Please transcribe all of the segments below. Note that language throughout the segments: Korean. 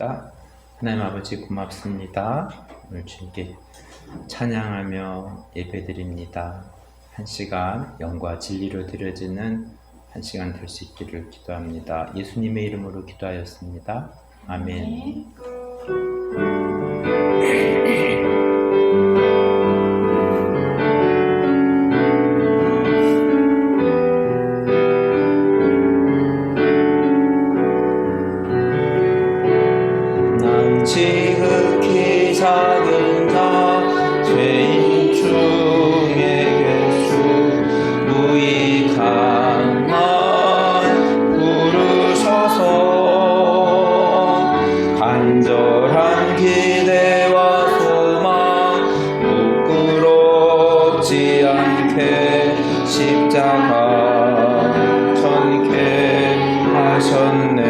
기도합니다. 하나님 아버지 고맙습니다. 오늘 주님께 찬양하며 예배드립니다. 한 시간 영과 진리로 드려지는 한 시간 될 수 있기를 기도합니다. 예수님의 이름으로 기도하였습니다. 아멘. 지극히 작은 자 죄인 중에 괴수 무익한 날 부르셔서 간절한 기대와 소망 부끄럽지 않게 십자가 전케 하셨네.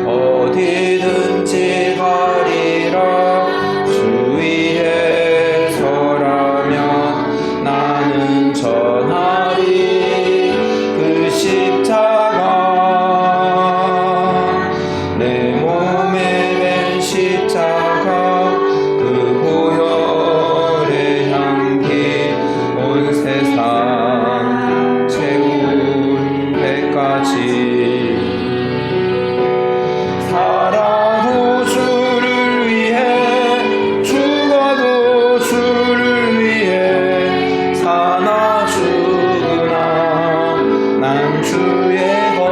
어디든지 가리라 주 위에 서라면 나는 전하리 그 십자가 내 몸에 맨 십자가 그 보혈의 향기 온 세상 채운 배까지 살아도 주를 위해 죽어도 주를 위해 사나 죽으나 난 주의 것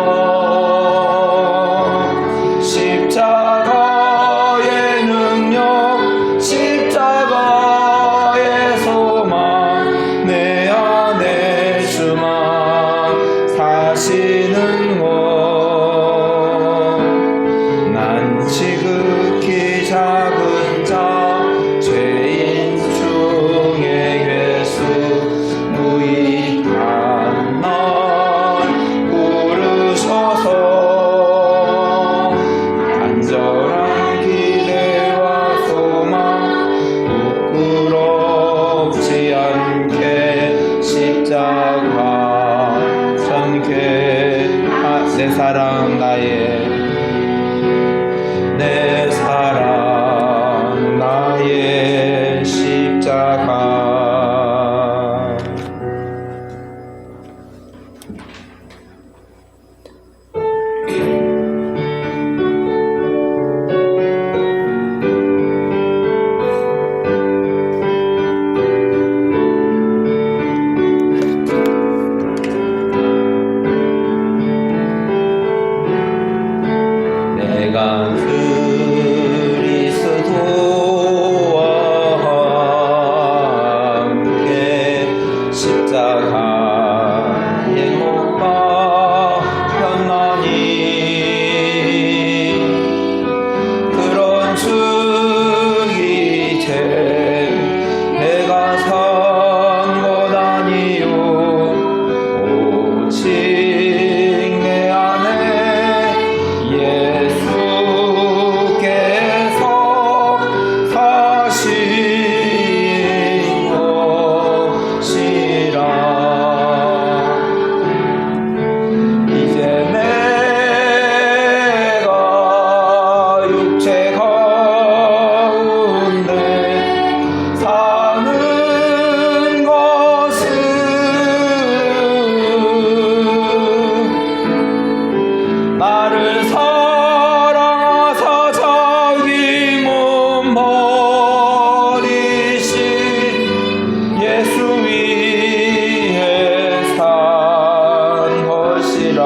십자가의 능력 십자가의 소망 내 안에 주만 사시는 것 지극히 작은 자 죄인 중에 괴수 무익한 날 부르셔서 간절한 기대와 소망 부끄럽지 않게 십자가 전케 내 사랑 내 사랑 나의 십자가. 내가 그리스도와 함께 십자가에 못 박혔나니 그런 즉 이제 내가 산 것 아니요 오직 내 안에 예수께서 사신 것이라. 이제 내가 육체 가운데 사는 것은 나를 사랑하사 자기 몸 버리신 예수 위에 산 것이라.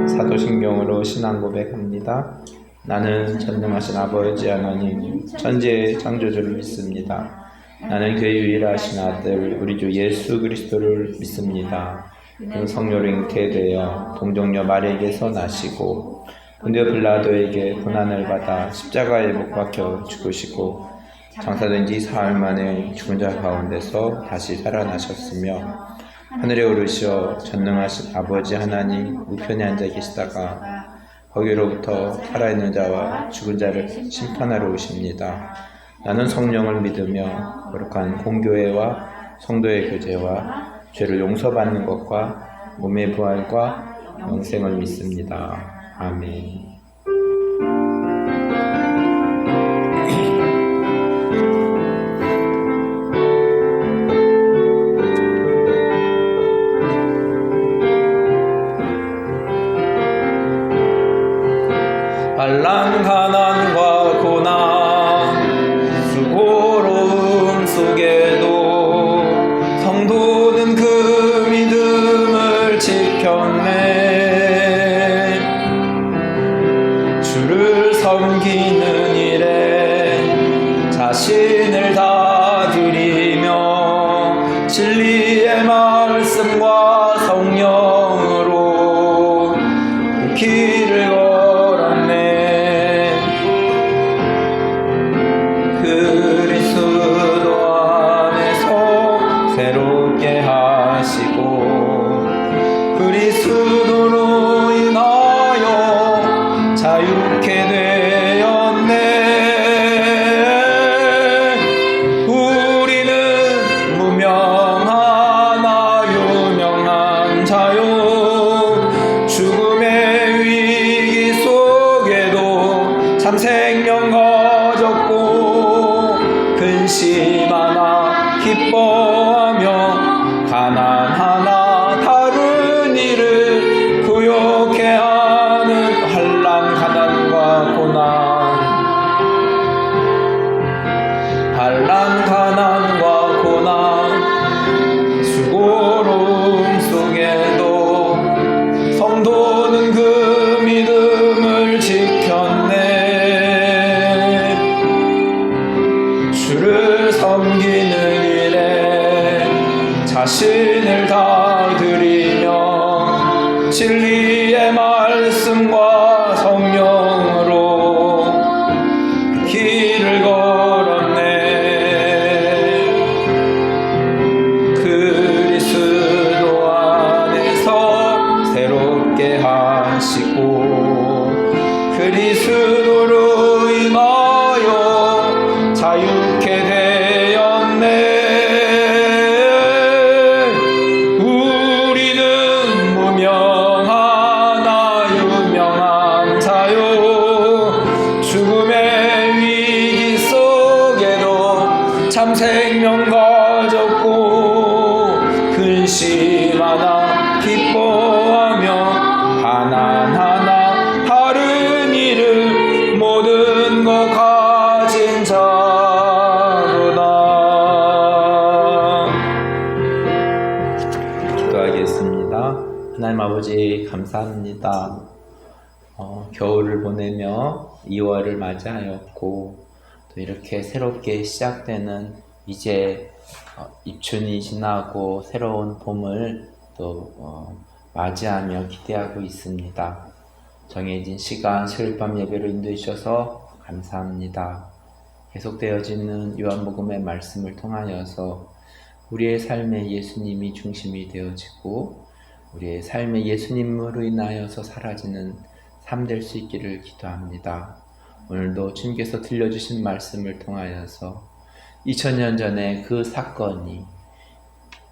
사도신경으로 신앙 고백합니다. 나는 전능하신 아버지 하나님 천지의 창조주를 믿습니다. 나는 그의 유일하신 아들 우리 주 예수 그리스도를 믿습니다. 그는 성령으로 잉태되어 동정녀 마리아에게서 나시고 본디오 빌라도에게 고난을 받아 십자가에 못 박혀 죽으시고 장사된 지 사흘 만에 죽은 자 가운데서 다시 살아나셨으며 하늘에 오르시어 전능하신 아버지 하나님 우편에 앉아 계시다가 거기로부터 살아있는 자와 죽은 자를 심판하러 오십니다. 나는 성령을 믿으며 거룩한 공교회와 성도의 교제와 죄를 용서받는 것과 몸의 부활과 영생을 믿습니다. 아멘. 반란 가난과 고난 수고로움 속에도 성도는 그 믿음을 지켰네. 주를 섬기는 일에 자신을 다 드리며 진리의 말씀과 성령으로 길을 걸었네. 그리스도 안에서 새롭게 하시고 그리스도로 인하여 자유케 되었네. 우리는 무명하나 유명한 자요. 죽음의 위기 속에도 참 생명 가졌고 근심하나 기뻐하며 가난하나 다른 이를 구욕해 하는 환난 가난과 고난 환난 가난과 고난 수고로움 속에도 성도는 그 믿음을 지켰네. 주를 섬기는 일에 자신을 다 드리며 진리의 말씀과 성령으로 길을 걸었네. 그리스도 안에서 새롭게 하시고 그리스도로 인하여 자유케 되었네. 우리는 무명하나 유명한 자요. 죽음의 위기 속에도 참 생명 가졌고 근심하나 기뻐하며 가난하나 다른 이를 모든 것 가진 자로다. 기도하겠습니다. 하나님 아버지 감사합니다. 겨울을 보내며 2월을 맞이하였고 또 이렇게 새롭게 시작되는 이제 입춘이 지나고 새로운 봄을 또 맞이하며 기대하고 있습니다. 정해진 시간 수요일밤 예배로 인도해 주셔서 감사합니다. 계속되어지는 요한복음의 말씀을 통하여서 우리의 삶에 예수님이 중심이 되어지고 우리의 삶에 예수님으로 인하여서 사라지는 삶 될 수 있기를 기도합니다. 오늘도 주님께서 들려주신 말씀을 통하여서 2000년 전에 그 사건이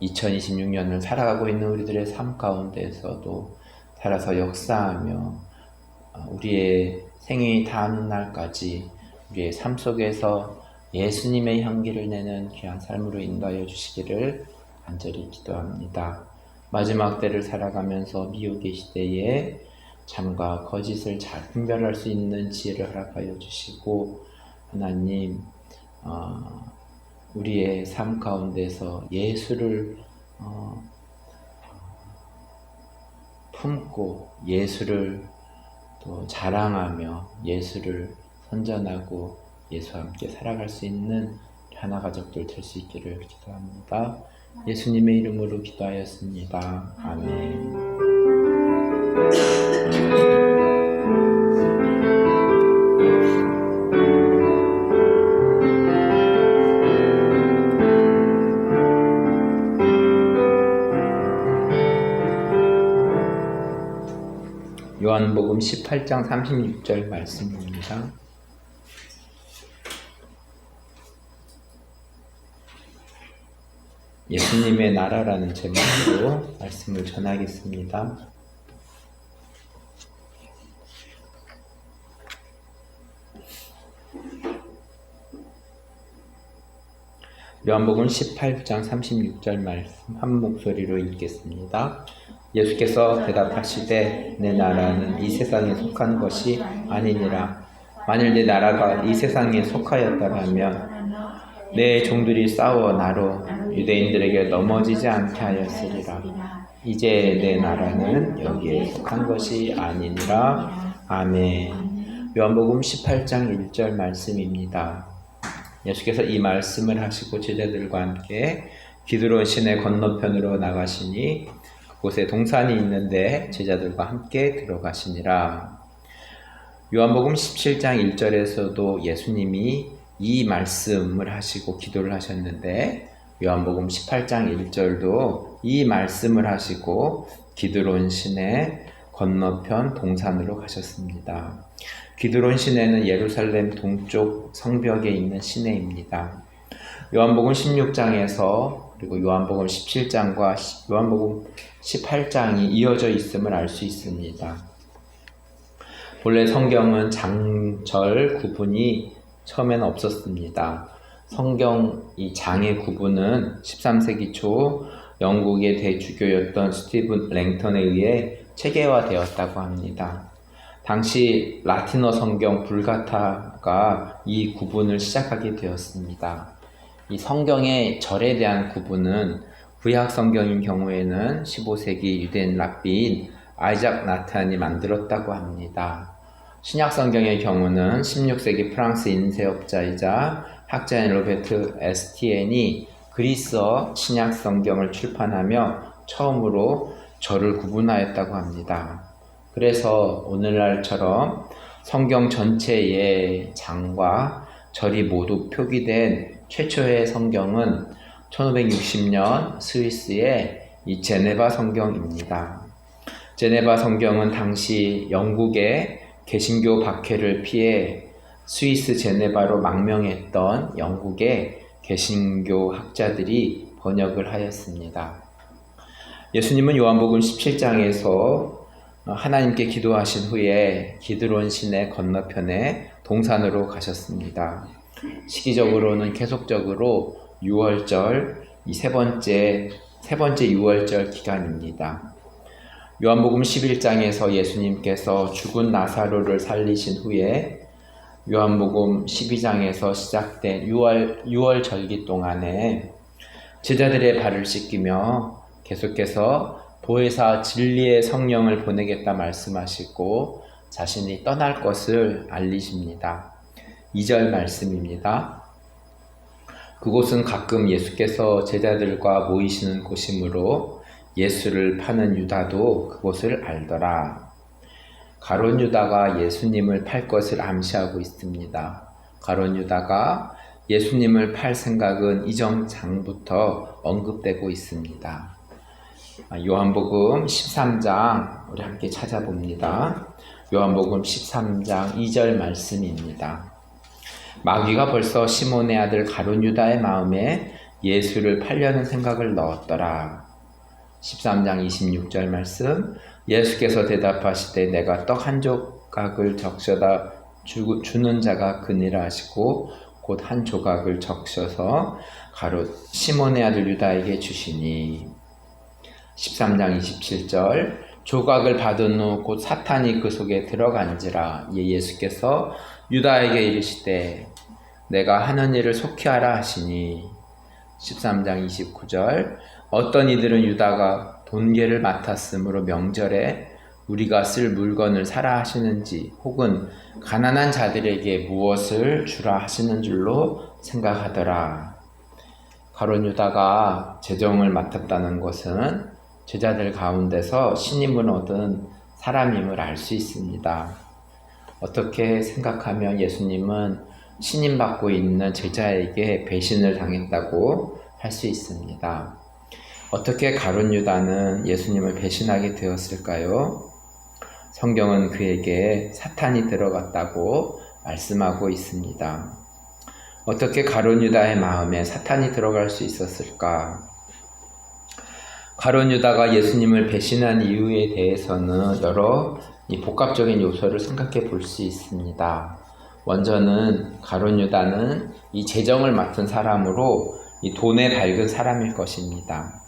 2026년을 살아가고 있는 우리들의 삶 가운데에서도 살아서 역사하며 우리의 생이 닿는 날까지 우리의 삶 속에서 예수님의 향기를 내는 귀한 삶으로 인도하여 주시기를 간절히 기도합니다. 마지막 때를 살아가면서 미혹의 시대에 참과 거짓을 잘 분별할 수 있는 지혜를 허락하여 주시고 하나님 우리의 삶 가운데서 예수를 품고 예수를 또 자랑하며 예수를 선전하고 예수와 함께 살아갈 수 있는 하나 가족들 될 수 있기를 기도합니다. 예수님의 이름으로 기도하였습니다. 아멘. 요한복음 18장 36절 말씀입니다. 예수님의 나라라는 제목으로 말씀을 전하겠습니다. 요한복음 18장 36절 말씀 한 목소리로 읽겠습니다. 예수께서 대답하시되 내 나라는 이 세상에 속한 것이 아니니라. 만일 내 나라가 이 세상에 속하였다면 내 종들이 싸워 나로 유대인들에게 넘어지지 않게 하였으리라. 이제 내 나라는 여기에 속한 것이 아니니라. 아멘. 요한복음 18장 1절 말씀입니다. 예수께서 이 말씀을 하시고 제자들과 함께 기드론 시내 건너편으로 나가시니 그곳에 동산이 있는데 제자들과 함께 들어가시니라. 요한복음 17장 1절에서도 예수님이 이 말씀을 하시고 기도를 하셨는데 요한복음 18장 1절도 이 말씀을 하시고 기드론 시내 건너편 동산으로 가셨습니다. 기드론 시내는 예루살렘 동쪽 성벽에 있는 시내입니다. 요한복음 16장에서 그리고 요한복음 17장과 요한복음 18장이 이어져 있음을 알 수 있습니다. 본래 성경은 장절 구분이 처음에는 없었습니다. 성경 이 장의 구분은 13세기 초 영국의 대주교였던 스티븐 랭턴에 의해 체계화되었다고 합니다. 당시 라틴어 성경 불가타가 이 구분을 시작하게 되었습니다. 이 성경의 절에 대한 구분은 구약 성경인 경우에는 15세기 유대인 랍비인 아이작 나탄이 만들었다고 합니다. 신약 성경의 경우는 16세기 프랑스 인쇄업자이자 학자인 로베르트 에스티엔이 그리스어 신약 성경을 출판하며 처음으로 절을 구분하였다고 합니다. 그래서 오늘날처럼 성경 전체의 장과 절이 모두 표기된 최초의 성경은 1560년 스위스의 이 제네바 성경입니다. 제네바 성경은 당시 영국의 개신교 박해를 피해 스위스 제네바로 망명했던 영국의 개신교 학자들이 번역을 하였습니다. 예수님은 요한복음 17장에서 하나님께 기도하신 후에 기드론 시내 건너편에 동산으로 가셨습니다. 시기적으로는 계속적으로 6월절, 이 세 번째 6월절 기간입니다. 요한복음 11장에서 예수님께서 죽은 나사로를 살리신 후에 요한복음 12장에서 시작된 6월 절기 동안에 제자들의 발을 씻기며 계속해서 보혜사 진리의 성령을 보내겠다 말씀하시고 자신이 떠날 것을 알리십니다. 2절 말씀입니다. 그곳은 가끔 예수께서 제자들과 모이시는 곳이므로 예수를 파는 유다도 그곳을 알더라. 가룟 유다가 예수님을 팔 것을 암시하고 있습니다. 가룟 유다가 예수님을 팔 생각은 이전 장부터 언급되고 있습니다. 요한복음 13장 우리 함께 찾아봅니다. 요한복음 13장 2절 말씀입니다. 마귀가 벌써 시몬의 아들 가룟 유다의 마음에 예수를 팔려는 생각을 넣었더라. 13장 26절 말씀. 예수께서 대답하시되 내가 떡 한 조각을 적셔다 주는 자가 그니라 하시고 곧 한 조각을 적셔서 가룟 시몬의 아들 유다에게 주시니. 13장 27절. 조각을 받은 후 곧 사탄이 그 속에 들어간지라. 예수께서 유다에게 이르시되 내가 하는 일을 속히 하라 하시니. 13장 29절. 어떤 이들은 유다가 돈계를 맡았으므로 명절에 우리가 쓸 물건을 사라 하시는지 혹은 가난한 자들에게 무엇을 주라 하시는 줄로 생각하더라. 가룟 유다가 재정을 맡았다는 것은 제자들 가운데서 신임을 얻은 사람임을 알 수 있습니다. 어떻게 생각하면 예수님은 신임받고 있는 제자에게 배신을 당했다고 할 수 있습니다. 어떻게 가룟 유다는 예수님을 배신하게 되었을까요? 성경은 그에게 사탄이 들어갔다고 말씀하고 있습니다. 어떻게 가룟 유다의 마음에 사탄이 들어갈 수 있었을까? 가룟 유다가 예수님을 배신한 이유에 대해서는 여러 복합적인 요소를 생각해 볼 수 있습니다. 먼저는 가룟 유다는 이 재정을 맡은 사람으로 이 돈에 밝은 사람일 것입니다.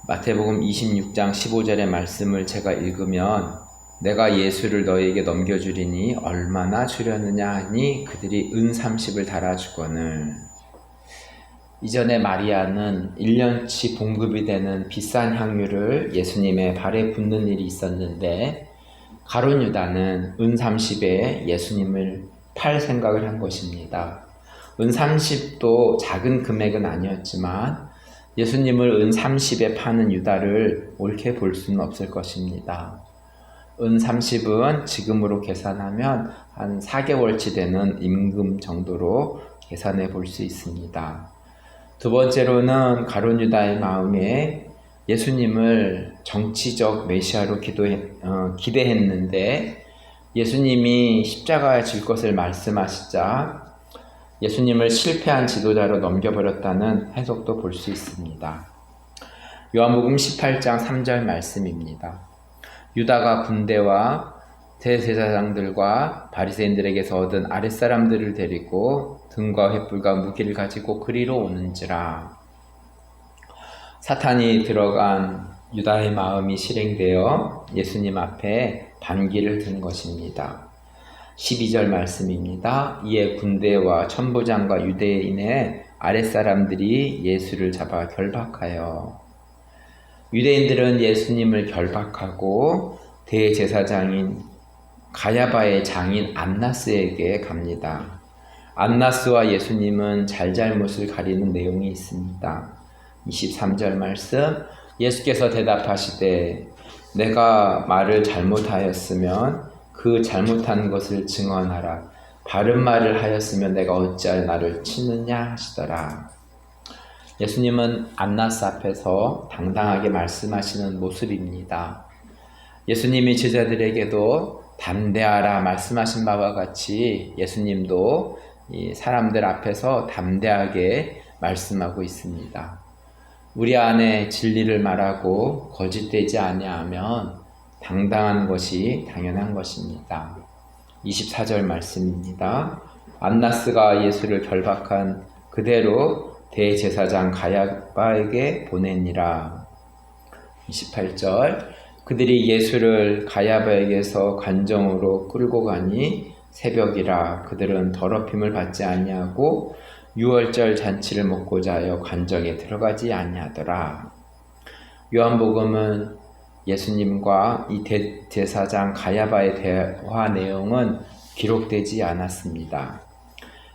마태복음 26장 15절의 말씀을 제가 읽으면 내가 예수를 너희에게 넘겨주리니 얼마나 주려느냐 하니 그들이 은 30을 달아주거늘. 이전에 마리아는 1년치 봉급이 되는 비싼 향유를 예수님의 발에 붓는 일이 있었는데 가룟 유다는 은 30에 예수님을 팔 생각을 한 것입니다. 은 30도 작은 금액은 아니었지만 예수님을 은 30에 파는 유다를 옳게 볼 수는 없을 것입니다. 은 30은 지금으로 계산하면 한 4개월치 되는 임금 정도로 계산해 볼 수 있습니다. 두 번째로는 가룟 유다의 마음에 예수님을 정치적 메시아로 기대했는데 예수님이 십자가에 질 것을 말씀하시자 예수님을 실패한 지도자로 넘겨버렸다는 해석도 볼 수 있습니다. 요한복음 18장 3절 말씀입니다. 유다가 군대와 대제사장들과 바리새인들에게서 얻은 아랫사람들을 데리고 등과 횃불과 무기를 가지고 그리로 오는지라. 사탄이 들어간 유다의 마음이 실행되어 예수님 앞에 반기를 든 것입니다. 12절 말씀입니다. 이에 군대와 천부장과 유대인의 아랫사람들이 예수를 잡아 결박하여. 유대인들은 예수님을 결박하고 대제사장인 가야바의 장인 안나스에게 갑니다. 안나스와 예수님은 잘잘못을 가리는 내용이 있습니다. 23절 말씀, 예수께서 대답하시되 내가 말을 잘못하였으면 그 잘못한 것을 증언하라. 바른 말을 하였으면 내가 어찌하여 나를 치느냐 하시더라. 예수님은 안나스 앞에서 당당하게 말씀하시는 모습입니다. 예수님이 제자들에게도 담대하라 말씀하신 바와 같이 예수님도 이 사람들 앞에서 담대하게 말씀하고 있습니다. 우리 안에 진리를 말하고 거짓되지 아니하면 당당한 것이 당연한 것입니다. 24절 말씀입니다. 안나스가 예수를 결박한 그대로 대제사장 가야바에게 보내니라. 28절 그들이 예수를 가야바에게서 관정으로 끌고 가니 새벽이라. 그들은 더럽힘을 받지 아니하고 유월절 잔치를 먹고자 하여 관정에 들어가지 아니하더라. 요한복음은 예수님과 이 대제사장 가야바의 대화 내용은 기록되지 않았습니다.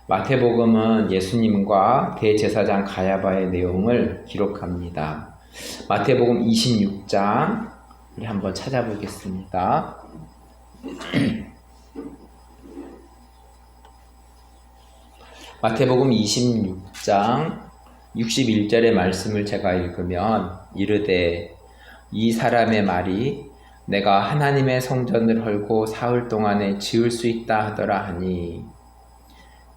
마태복음은 예수님과 대제사장 가야바의 내용을 기록합니다. 마태복음 26장 우리 한번 찾아보겠습니다. 마태복음 26장 61절의 말씀을 제가 읽으면 이르되 이 사람의 말이 내가 하나님의 성전을 헐고 사흘 동안에 지을 수 있다 하더라 하니.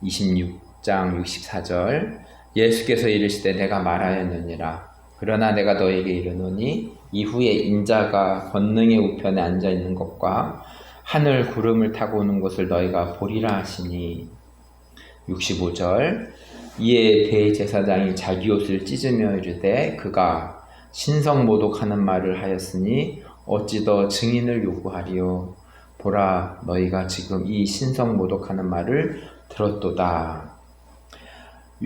26장 64절 예수께서 이르시되 내가 말하였느니라. 그러나 내가 너에게 이르노니 이후에 인자가 권능의 우편에 앉아있는 것과 하늘 구름을 타고 오는 것을 너희가 보리라 하시니. 65절 이에 대제사장이 자기 옷을 찢으며 이르되 그가 신성모독하는 말을 하였으니 어찌 더 증인을 요구하리요. 보라 너희가 지금 이 신성모독하는 말을 들었도다.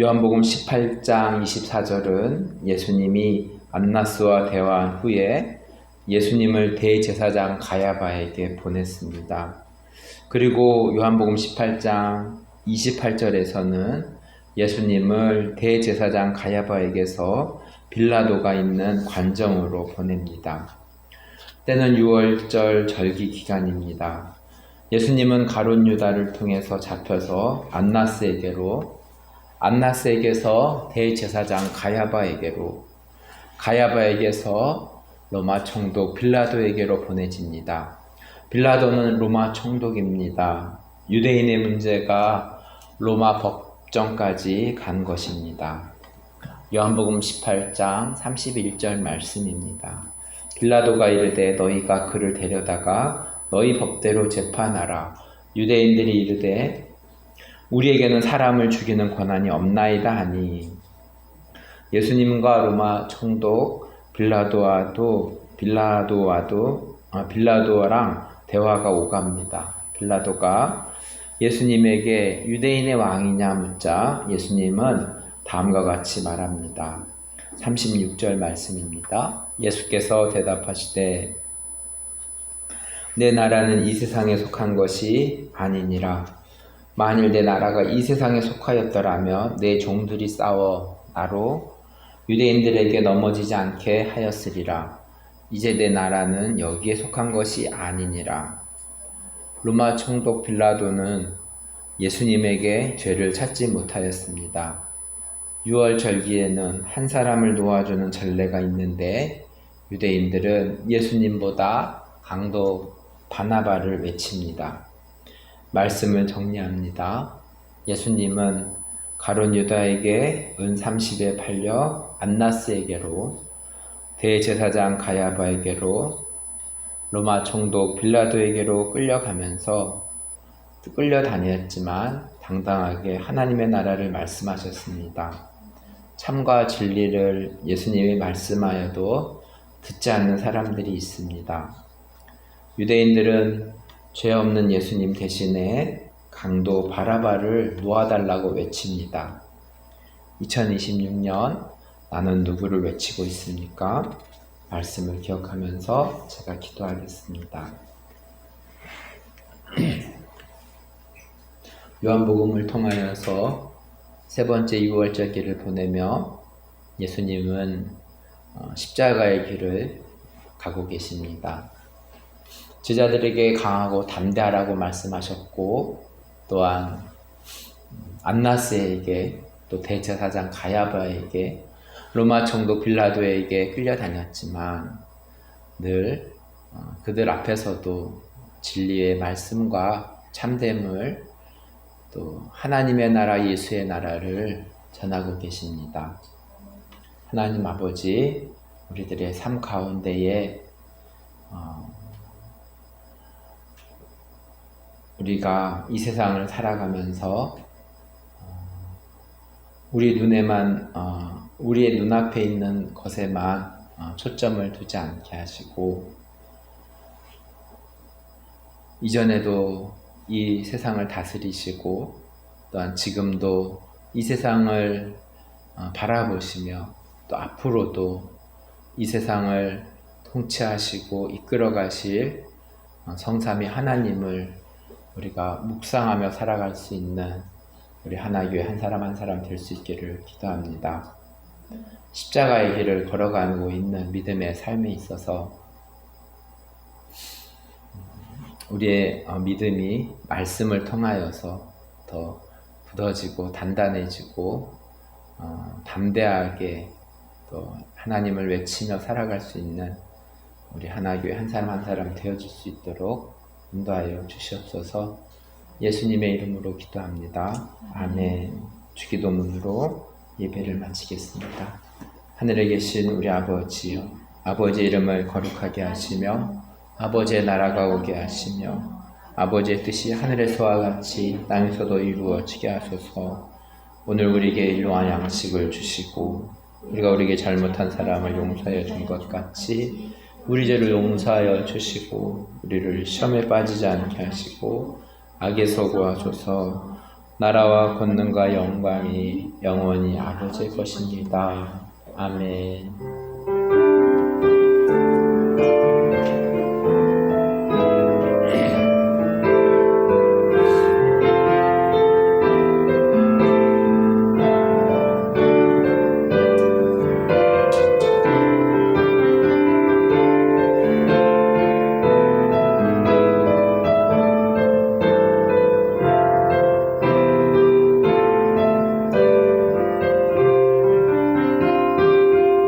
요한복음 18장 24절은 예수님이 안나스와 대화한 후에 예수님을 대제사장 가야바에게 보냈습니다. 그리고 요한복음 18장 28절에서는 예수님을 대제사장 가야바에게서 빌라도가 있는 관정으로 보냅니다. 때는 유월절 절기 기간입니다. 예수님은 가룟 유다를 통해서 잡혀서 안나스에게서 대제사장 가야바에게로, 가야바에게서 로마 총독 빌라도에게로 보내집니다. 빌라도는 로마 총독입니다. 유대인의 문제가 로마 법정까지 간 것입니다. 요한복음 18장 31절 말씀입니다. 빌라도가 이르되 너희가 그를 데려다가 너희 법대로 재판하라. 유대인들이 이르되 우리에게는 사람을 죽이는 권한이 없나이다 하니 예수님과 로마 총독 빌라도랑 대화가 오갑니다. 빌라도가 예수님에게 유대인의 왕이냐 묻자 예수님은 다음과 같이 말합니다. 36절 말씀입니다. 예수께서 대답하시되 내 나라는 이 세상에 속한 것이 아니니라. 만일 내 나라가 이 세상에 속하였더라면 내 종들이 싸워 나로 유대인들에게 넘어지지 않게 하였으리라. 이제 내 나라는 여기에 속한 것이 아니니라. 로마 총독 빌라도는 예수님에게 죄를 찾지 못하였습니다. 6월 절기에는 한 사람을 놓아주는 전례가 있는데 유대인들은 예수님보다 강도 바나바를 외칩니다. 말씀을 정리합니다. 예수님은 가룟 유다에게 은 30에 팔려 안나스에게로, 대제사장 가야바에게로, 로마 총독 빌라도에게로 끌려다녔지만 당당하게 하나님의 나라를 말씀하셨습니다. 참과 진리를 예수님이 말씀하여도 듣지 않는 사람들이 있습니다. 유대인들은 죄 없는 예수님 대신에 강도 바라바를 놓아달라고 외칩니다. 2026년 나는 누구를 외치고 있습니까? 말씀을 기억하면서 제가 기도하겠습니다. 요한복음을 통하여서 세 번째 유월절기를 보내며 예수님은 십자가의 길을 가고 계십니다. 제자들에게 강하고 담대하라고 말씀하셨고 또한 안나스에게 또 대제사장 가야바에게 로마 총독 빌라도에게 끌려다녔지만 늘 그들 앞에서도 진리의 말씀과 참됨을 또 하나님의 나라 예수의 나라를 전하고 계십니다. 하나님 아버지, 우리들의 삶 가운데에 우리가 이 세상을 살아가면서 우리의 눈앞에 있는 것에만 초점을 두지 않게 하시고 이전에도 이 세상을 다스리시고 또한 지금도 이 세상을 바라보시며 또 앞으로도 이 세상을 통치하시고 이끌어 가실 성삼위 하나님을 우리가 묵상하며 살아갈 수 있는 우리 하나교회 한 사람 한 사람 될 수 있기를 기도합니다. 십자가의 길을 걸어가고 있는 믿음의 삶에 있어서 우리의 믿음이 말씀을 통하여서 더 굳어지고 단단해지고 담대하게 또 하나님을 외치며 살아갈 수 있는 우리 하나교회 한 사람 한 사람 되어줄 수 있도록 인도하여 주시옵소서. 예수님의 이름으로 기도합니다. 아멘. 주기도문으로 예배를 마치겠습니다. 하늘에 계신 우리 아버지여, 아버지의 이름을 거룩하게 하시며 아버지의 나라가 오게 하시며 아버지의 뜻이 하늘에서와 같이 땅에서도 이루어지게 하소서. 오늘 우리에게 일용할 양식을 주시고 우리가 우리에게 잘못한 사람을 용서하여 준 것 같이 우리 죄를 용서하여 주시고 우리를 시험에 빠지지 않게 하시고 악에서 구하소서. 나라와 권능과 영광이 영원히 아버지의 것입니다. 아멘.